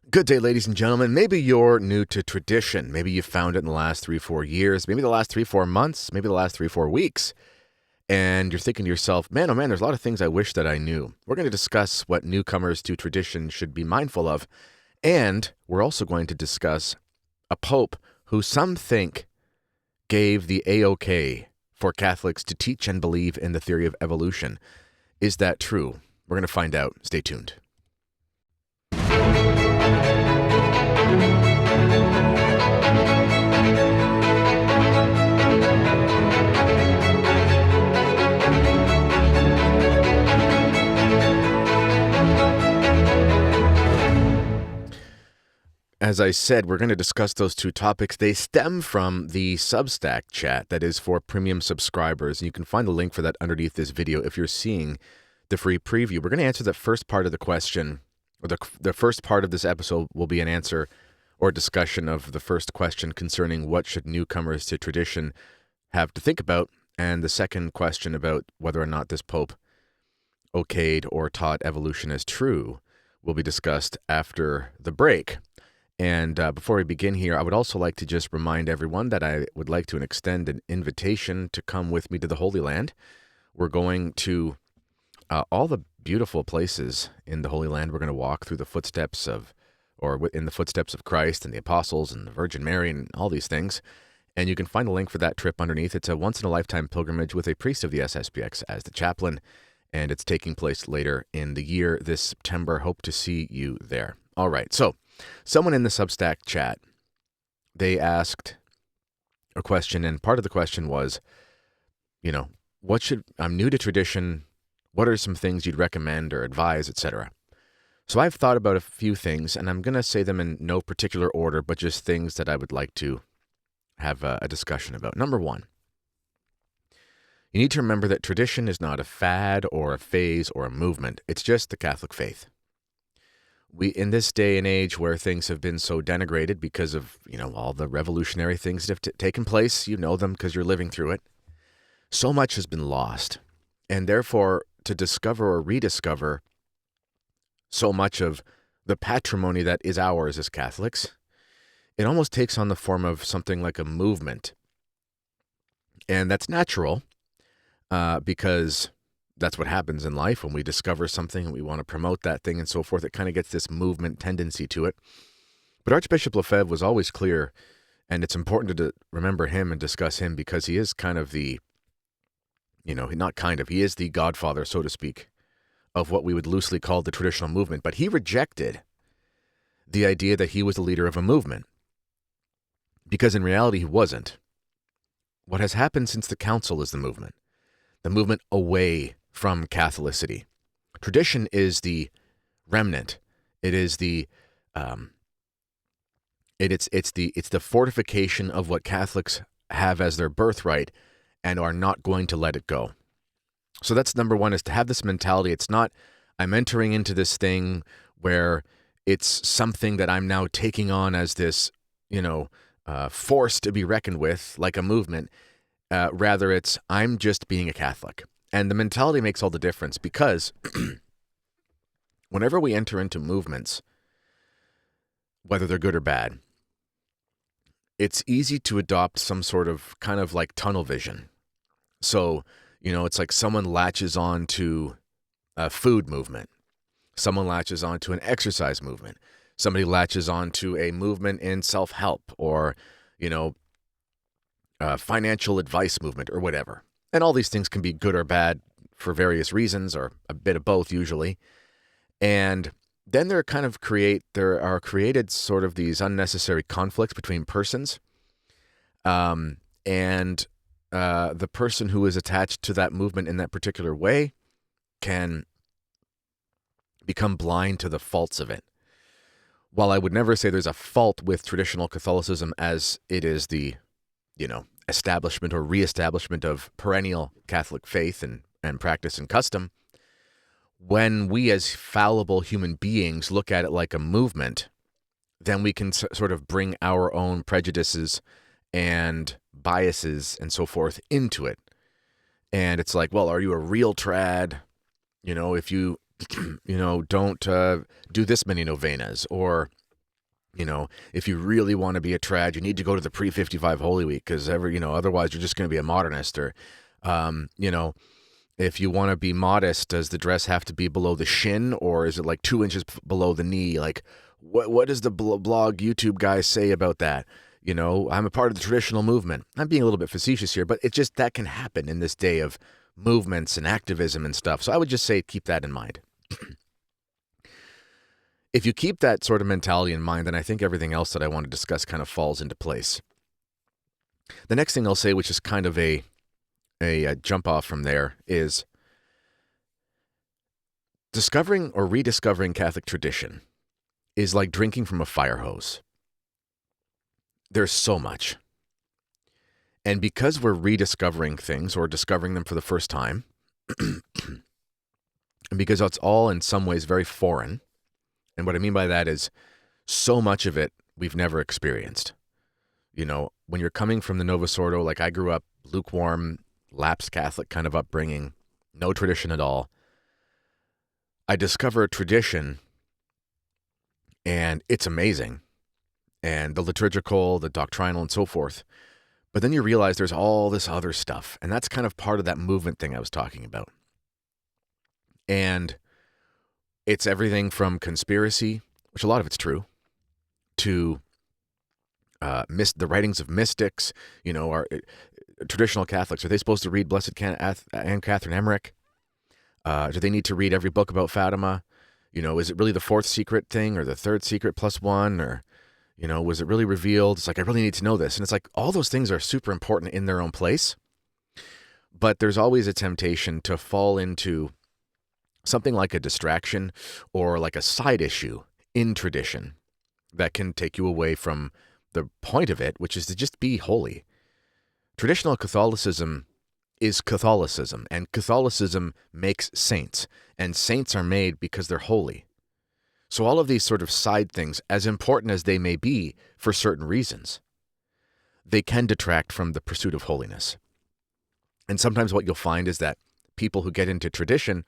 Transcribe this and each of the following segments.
Good day, ladies and gentlemen. Maybe you're new to tradition. Maybe you found it in the last 3-4 years, maybe the last 3-4 months, maybe the last 3-4 weeks. And you're thinking to yourself, man, oh man, there's a lot of things I wish that I knew. We're going to discuss what newcomers to tradition should be mindful of. And we're also going to discuss a pope who some think gave the A-OK for Catholics to teach and believe in the theory of evolution. Is that true? We're going to find out. Stay tuned. As I said, we're going to discuss those two topics. They stem from the Substack chat that is for premium subscribers. And you can find the link for that underneath this video if you're seeing the free preview. We're going to answer the first part of the question, or the first part of this episode will be an answer or discussion of the first question concerning what should newcomers to tradition have to think about, and the second question about whether or not this Pope okayed or taught evolution as true will be discussed after the break. And before we begin here, I would also like to just remind everyone that I would like to extend an invitation to come with me to the Holy Land. We're going to all the beautiful places in the Holy Land. We're going to walk through the footsteps of, or in the footsteps of Christ and the apostles and the Virgin Mary and all these things. And you can find a link for that trip underneath. It's a once-in-a-lifetime pilgrimage with a priest of the SSPX as the chaplain, and it's taking place later in the year this September. Hope to see you there. All right, so someone in the Substack chat, they asked a question, and part of the question was, I'm new to tradition, what are some things you'd recommend or advise, etc.? So I've thought about a few things, and I'm going to say them in no particular order, but just things that I would like to have a discussion about. Number one, you need to remember that tradition is not a fad or a phase or a movement. It's just the Catholic faith. We, in this day and age where things have been so denigrated because of, all the revolutionary things that have taken place, you know them because you're living through it, so much has been lost. And therefore, to discover or rediscover so much of the patrimony that is ours as Catholics, it almost takes on the form of something like a movement. And that's natural because that's what happens in life when we discover something and we want to promote that thing and so forth. It kind of gets this movement tendency to it. But Archbishop Lefebvre was always clear, and it's important to remember him and discuss him because he is kind of the, he is the godfather, so to speak, of what we would loosely call the traditional movement. But he rejected the idea that he was the leader of a movement because in reality he wasn't. What has happened since the council is the movement away from Catholicity. Tradition is the remnant. It is the it's the fortification of what Catholics have as their birthright and are not going to let it go. So that's number one, is to have this mentality. It's not, I'm entering into this thing where it's something that I'm now taking on as this, force to be reckoned with, like a movement. Rather, it's, I'm just being a Catholic. And the mentality makes all the difference because whenever we enter into movements, whether they're good or bad, it's easy to adopt some sort of kind of like tunnel vision. So, it's like someone latches on to a food movement. Someone latches on to an exercise movement. Somebody latches on to a movement in self-help or, financial advice movement or whatever. And all these things can be good or bad for various reasons, or a bit of both usually. And then there are created sort of these unnecessary conflicts between persons. And the person who is attached to that movement in that particular way can become blind to the faults of it. While I would never say there's a fault with traditional Catholicism as it is the, establishment or reestablishment of perennial Catholic faith and practice and custom, when we as fallible human beings look at it like a movement, then we can sort of bring our own prejudices and biases and so forth into it. And it's like, well, are you a real trad? If you, don't do this many novenas, or If you really want to be a trad, you need to go to the pre-55 Holy Week because otherwise you're just going to be a modernist. Or, if you want to be modest, does the dress have to be below the shin, or is it like 2 inches below the knee? Like, what does the blog YouTube guys say about that? I'm a part of the traditional movement. I'm being a little bit facetious here, but it's just that can happen in this day of movements and activism and stuff. So I would just say keep that in mind. If you keep that sort of mentality in mind, then I think everything else that I want to discuss kind of falls into place. The next thing I'll say, which is kind of a jump off from there, is discovering or rediscovering Catholic tradition is like drinking from a fire hose. There's so much. And because we're rediscovering things or discovering them for the first time, and because it's all in some ways very foreign, and what I mean by that is so much of it we've never experienced. When you're coming from the Novus Ordo, like I grew up lukewarm, lapsed Catholic kind of upbringing, no tradition at all. I discover a tradition and it's amazing. And the liturgical, the doctrinal, and so forth. But then you realize there's all this other stuff. And that's kind of part of that movement thing I was talking about. And it's everything from conspiracy, which a lot of it's true, to the writings of mystics. Our traditional Catholics, are they supposed to read Blessed Anne Catherine Emmerich? Do they need to read every book about Fatima? Is it really the fourth secret thing or the third secret plus one? Or, was it really revealed? It's like, I really need to know this. And it's like, all those things are super important in their own place. But there's always a temptation to fall into something like a distraction or like a side issue in tradition that can take you away from the point of it, which is to just be holy. Traditional Catholicism is Catholicism, and Catholicism makes saints, and saints are made because they're holy. So all of these sort of side things, as important as they may be for certain reasons, they can detract from the pursuit of holiness. And sometimes what you'll find is that people who get into tradition,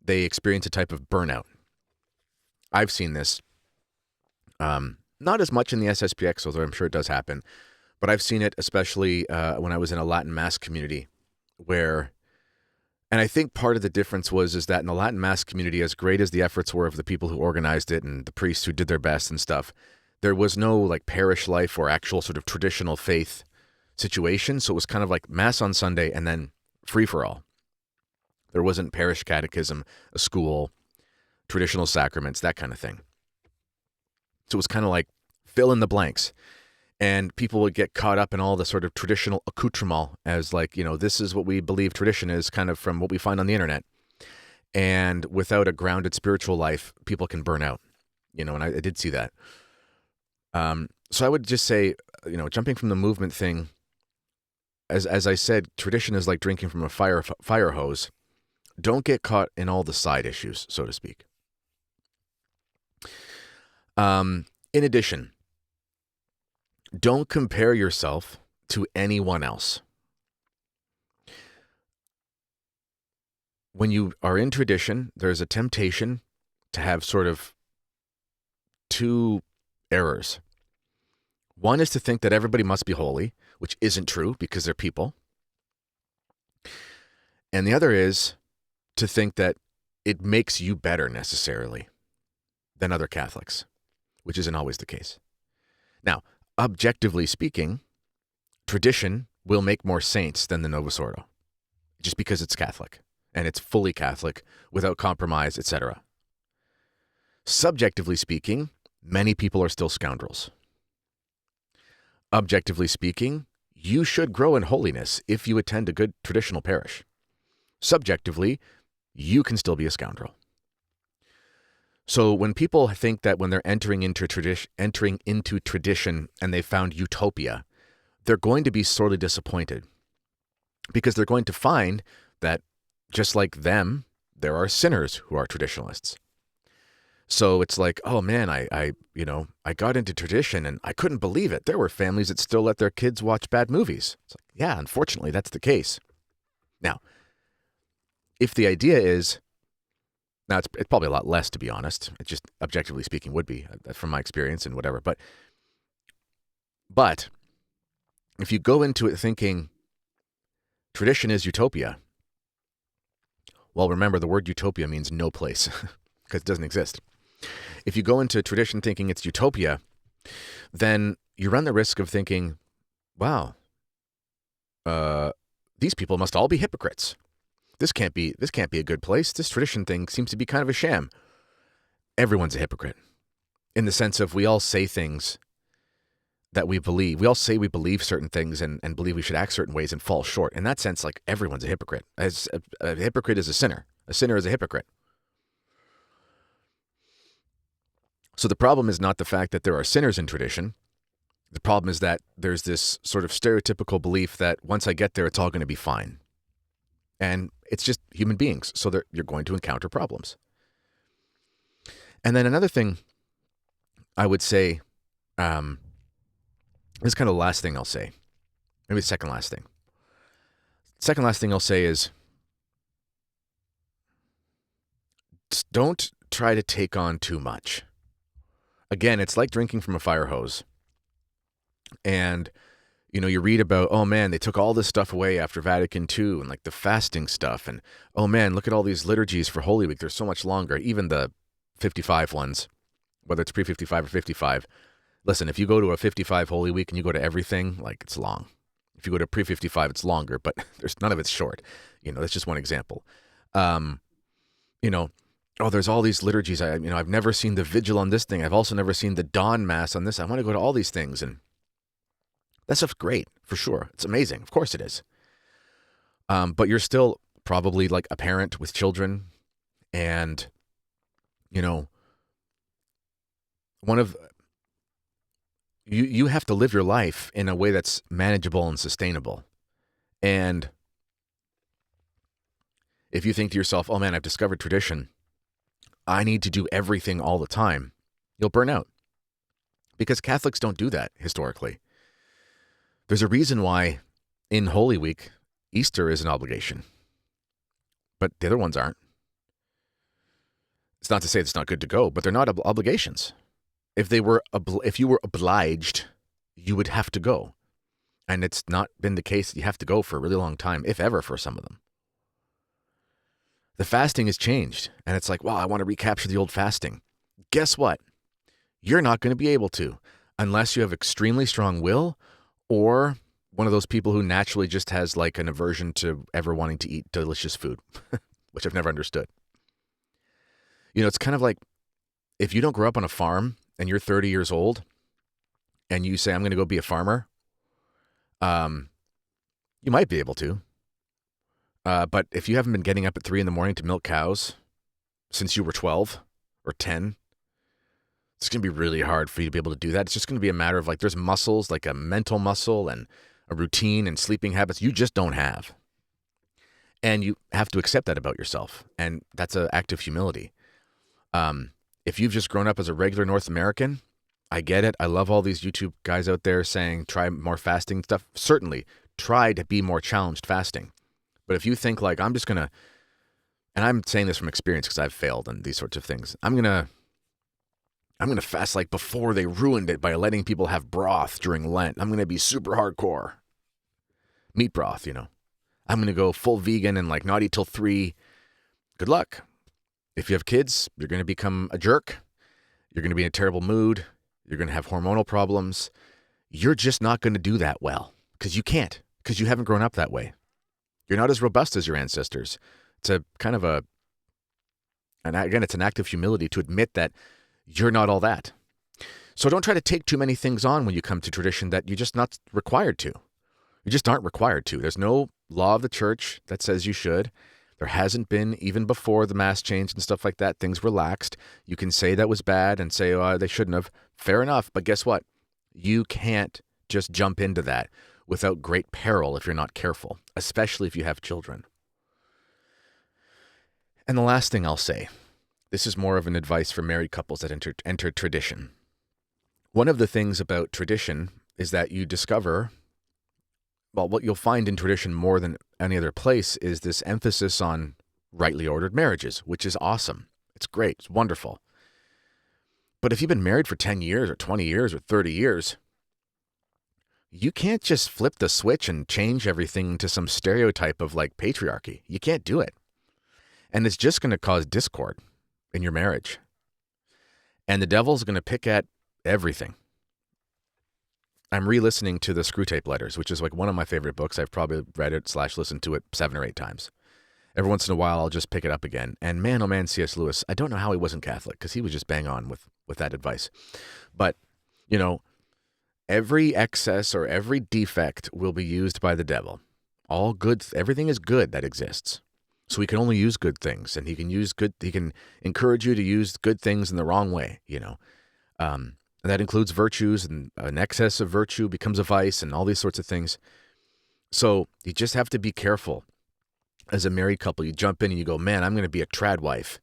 they experience a type of burnout. I've seen this, not as much in the SSPX, although I'm sure it does happen, but I've seen it especially when I was in a Latin Mass community and I think part of the difference is that in the Latin Mass community, as great as the efforts were of the people who organized it and the priests who did their best and stuff, there was no like parish life or actual sort of traditional faith situation. So it was kind of like Mass on Sunday and then free for all. There wasn't parish catechism, a school, traditional sacraments, that kind of thing. So it was kind of like fill in the blanks. And people would get caught up in all the sort of traditional accoutrement as like, this is what we believe tradition is, kind of from what we find on the internet. And without a grounded spiritual life, people can burn out, and I did see that. So I would just say, jumping from the movement thing, as I said, tradition is like drinking from a fire hose. Don't get caught in all the side issues, so to speak. In addition, don't compare yourself to anyone else. When you are in tradition, there's a temptation to have sort of two errors. One is to think that everybody must be holy, which isn't true because they're people. And the other is to think that it makes you better necessarily than other Catholics, which isn't always the case. Now, objectively speaking, tradition will make more saints than the Novus Ordo, just because it's Catholic, and it's fully Catholic, without compromise, etc. Subjectively speaking, many people are still scoundrels. Objectively speaking, you should grow in holiness if you attend a good traditional parish. Subjectively, you can still be a scoundrel. So when people think that when they're entering into tradition and they found utopia, they're going to be sorely disappointed because they're going to find that just like them, there are sinners who are traditionalists. So it's like, oh man, I got into tradition and I couldn't believe it. There were families that still let their kids watch bad movies. It's like, yeah, unfortunately, that's the case. Now, if the idea is, Now, it's probably a lot less, to be honest. It just, objectively speaking, would be from my experience and whatever. But if you go into it thinking tradition is utopia, well, remember, the word utopia means no place because it doesn't exist. If you go into tradition thinking it's utopia, then you run the risk of thinking, wow, these people must all be hypocrites. This can't be a good place. This tradition thing seems to be kind of a sham. Everyone's a hypocrite in the sense of we all say things that we believe. We all say we believe certain things and believe we should act certain ways and fall short. In that sense, like, everyone's a hypocrite. As a hypocrite is a sinner. A sinner is a hypocrite. So the problem is not the fact that there are sinners in tradition. The problem is that there's this sort of stereotypical belief that once I get there, it's all going to be fine. And it's just human beings, so that you're going to encounter problems. And then another thing I would say, this is kind of the last thing I'll say. Maybe the second last thing. Second last thing I'll say is, don't try to take on too much. Again, it's like drinking from a fire hose. And you read about, oh man, they took all this stuff away after Vatican II and like the fasting stuff. And oh man, look at all these liturgies for Holy Week. They're so much longer. Even the 55 ones, whether it's pre-55 or 55. Listen, if you go to a 55 Holy Week and you go to everything, like, it's long. If you go to pre-55, it's longer, but there's none of it's short. That's just one example. Oh, there's all these liturgies. I've never seen the vigil on this thing. I've also never seen the dawn mass on this. I want to go to all these things. And that stuff's great, for sure. It's amazing. Of course it is. But you're still probably like a parent with children. And, you have to live your life in a way that's manageable and sustainable. And if you think to yourself, oh man, I've discovered tradition, I need to do everything all the time, you'll burn out. Because Catholics don't do that historically. There's a reason why in Holy Week, Easter is an obligation, but the other ones aren't. It's not to say it's not good to go, but they're not obligations. If you were obliged, you would have to go. And it's not been the case that you have to go for a really long time, if ever, for some of them. The fasting has changed, and it's like, wow, I want to recapture the old fasting. Guess what? You're not going to be able to, unless you have extremely strong will, or one of those people who naturally just has like an aversion to ever wanting to eat delicious food, which I've never understood. It's kind of like if you don't grow up on a farm and you're 30 years old and you say, I'm going to go be a farmer, you might be able to. But if you haven't been getting up at 3 a.m. to milk cows since you were 12 or 10, it's going to be really hard for you to be able to do that. It's just going to be a matter of like, there's muscles, like a mental muscle and a routine and sleeping habits you just don't have. And you have to accept that about yourself. And that's an act of humility. If you've just grown up as a regular North American, I get it. I love all these YouTube guys out there saying, try more fasting stuff. Certainly try to be more challenged fasting. But if you think like, I'm just going to, and I'm saying this from experience because I've failed in these sorts of things. I'm going to fast like before they ruined it by letting people have broth during Lent. I'm going to be super hardcore. Meat broth, I'm going to go full vegan and like not eat till 3. Good luck. If you have kids, you're going to become a jerk. You're going to be in a terrible mood. You're going to have hormonal problems. You're just not going to do that well because you can't, because you haven't grown up that way. You're not as robust as your ancestors. It's a kind of and again, it's an act of humility to admit that you're not all that. So don't try to take too many things on when you come to tradition that you're just not required to. You just aren't required to. There's no law of the church that says you should. There hasn't been, even before the mass change and stuff like that. Things relaxed. You can say that was bad and say, oh, they shouldn't have. Fair enough. But guess what? You can't just jump into that without great peril if you're not careful, especially if you have children. And the last thing I'll say, this is more of an advice for married couples that enter tradition. One of the things about tradition is that you discover, well, what you'll find in tradition more than any other place is this emphasis on rightly ordered marriages, which is awesome. It's great. It's wonderful. But if you've been married for 10 years or 20 years or 30 years, you can't just flip the switch and change everything to some stereotype of like patriarchy. You can't do it. And it's just going to cause discord in your marriage. And the devil's going to pick at everything. I'm re-listening to the Screwtape Letters, which is like one of my favorite books. I've probably read it / listened to it 7 or 8 times. Every once in a while, I'll just pick it up again. And man, oh man, C.S. Lewis, I don't know how he wasn't Catholic, because he was just bang on with that advice. But, you know, every excess or every defect will be used by the devil. All good, everything is good that exists. So he can only use good things, and he can encourage you to use good things in the wrong way, you know. And that includes virtues, and an excess of virtue becomes a vice, and all these sorts of things. So you just have to be careful. As a married couple, you jump in and you go, man, I'm going to be a trad wife,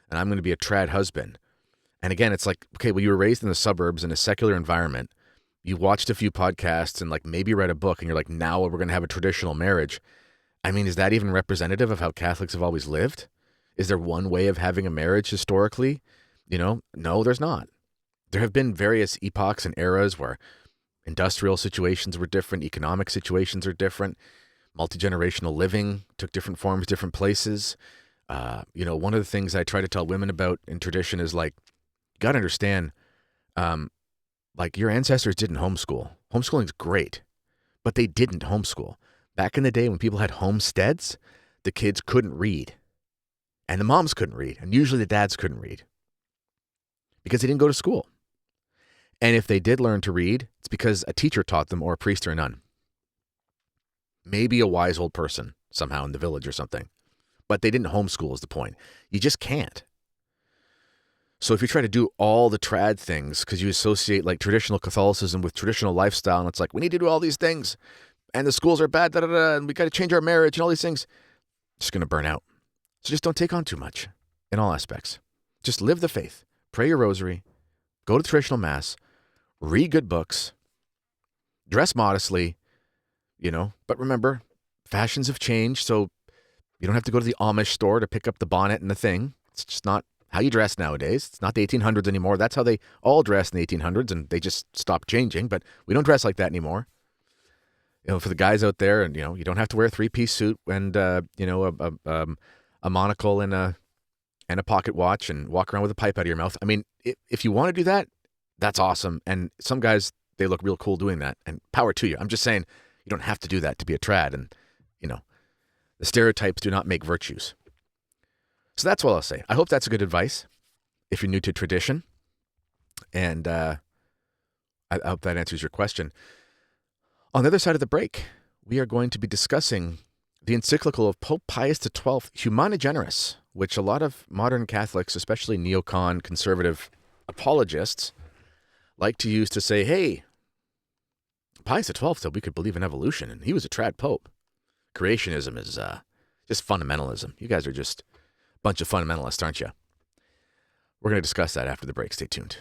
and I'm going to be a trad husband. And again, it's like, okay, well, you were raised in the suburbs in a secular environment. You watched a few podcasts and like maybe read a book, and you're like, now we're going to have a traditional marriage. I mean, is that even representative of how Catholics have always lived? Is there one way of having a marriage historically? You know, no, there's not. There have been various epochs and eras where industrial situations were different, economic situations are different, multi-generational living took different forms, different places. You know, one of the things I try to tell women about in tradition is like, you got to understand, like your ancestors didn't homeschool. Homeschooling's great, but they didn't homeschool. Back in the day when people had homesteads, the kids couldn't read, and the moms couldn't read, and usually the dads couldn't read because they didn't go to school. And if they did learn to read, it's because a teacher taught them, or a priest or a nun. Maybe a wise old person somehow in the village or something. But they didn't homeschool is the point. You just can't. So if you try to do all the trad things because you associate like traditional Catholicism with traditional lifestyle, and it's like, we need to do all these things, and the schools are bad, and we got to change our marriage and all these things, it's going to burn out. So just don't take on too much in all aspects. Just live the faith. Pray your rosary. Go to traditional mass. Read good books. Dress modestly. You know, but remember, fashions have changed, so you don't have to go to the Amish store to pick up the bonnet and the thing. It's just not how you dress nowadays. It's not the 1800s anymore. That's how they all dressed in the 1800s, and they just stopped changing, but we don't dress like that anymore. You know, for the guys out there, and, you know, you don't have to wear a 3-piece suit and, you know, a monocle and a pocket watch and walk around with a pipe out of your mouth. I mean, if you want to do that, that's awesome. And some guys, they look real cool doing that, and power to you. I'm just saying, you don't have to do that to be a trad, and, you know, the stereotypes do not make virtues. So that's what I'll say. I hope that's good advice if you're new to tradition, and I hope that answers your question. On the other side of the break, we are going to be discussing the encyclical of Pope Pius XII, Humani Generis, which a lot of modern Catholics, especially neocon conservative apologists, like to use to say, hey, Pius XII said we could believe in evolution, and he was a trad pope. Creationism is just fundamentalism. You guys are just a bunch of fundamentalists, aren't you? We're going to discuss that after the break. Stay tuned.